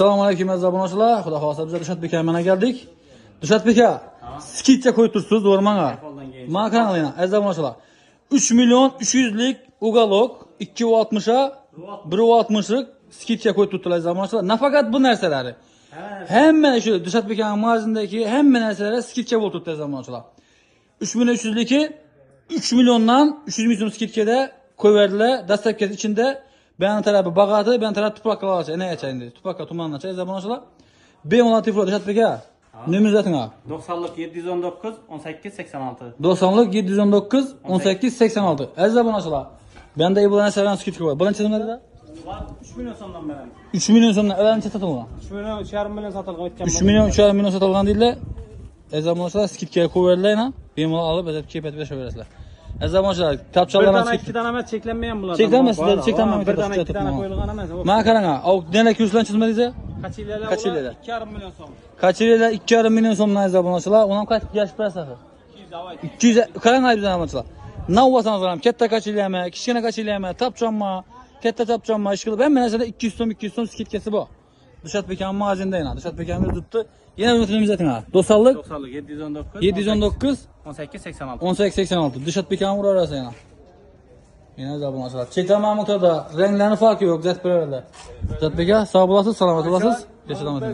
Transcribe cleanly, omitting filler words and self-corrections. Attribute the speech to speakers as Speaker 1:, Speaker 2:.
Speaker 1: Assalomu alaykum aziz obunachilar. Xudo xolasa biz Dilshod beka bilan keldik. Dilshod beka, skitcha qo'yib tursiz, to'g'rimi? Mana qaranglar, aziz obunachilar. 3 million 300 lik uголок 260 ga 160 lik skitcha qo'yib turibdilar aziz obunachilar. Nafaqat bu narsalari. Hamma shu Dilshod bekaning magazindagi hamma narsalar skitcha bo'lib turibdi aziz obunachilar. 3 million 300 liki 3 milliondan 300 ming so'm skitchada qo'yverdilar. Dastlabkasi ichida ben tarafı bağadı, ben tarafı tuprak kalacak. Ne geçendi? Tuprak tumanla çay zamanlaşılar. Bemalati filo Dilshod beka. Nömrünüzü atın ha.
Speaker 2: 90'lık 719 18 86.
Speaker 1: 90'lık 719 18 86. Aziz zamanlaşılar. Ben de İbrahim'e seven skitch var. Bana çizimleri de?
Speaker 2: Var 3 milyon sondan beri.
Speaker 1: 3 milyon sonuna evvelce satılma.
Speaker 2: 3 milyon 3,5 milyon satılgan etken.
Speaker 1: 3 milyon 3,5 milyon satılgan değil de. Aziz zamanlaşılar skitch'e koyverdiler ha. Bemalati alıp özel keyfet bir şey verirler. Aziz zamanlaşılar. Tapçalardan
Speaker 2: skitch. Bir tane 2 tane emas çeklenmeyen bunlar.
Speaker 1: Çeklenmez sizler çeklenmeyen.
Speaker 2: Bir tane 2 tane koyulgan emas.
Speaker 1: Mana qarang, o dene kurslan çizmediyse?
Speaker 2: Kaçıyla? 2,5 milyon son.
Speaker 1: Kaçırıyla 2,5 milyon so'mdan aziz obunachilar. Onam kaç yaş plasasi? 200 qarang aziz obunachilar. Navvasangiz ham katta kaçırıyama, kichkina kaçırıyama, tapchanma, katta tapchanma ish qilib hamma narsada 200 so'm skitkasi bor. Dilshod bekaning magazinda yana. Dilshod bekamiz tutdi. Yana unutmaymiz ayting ha. 90'lık 719
Speaker 2: 18 86.
Speaker 1: 18 86. Dilshod bekaning uraverasiz yana. Yana aziz obunachilar. Cheklanma miqdorda ranglarning farqi yo'q, zat beradi. Dilshod beka sog' bo'lasiz, salomat bo'lasiz. Yashamoqda.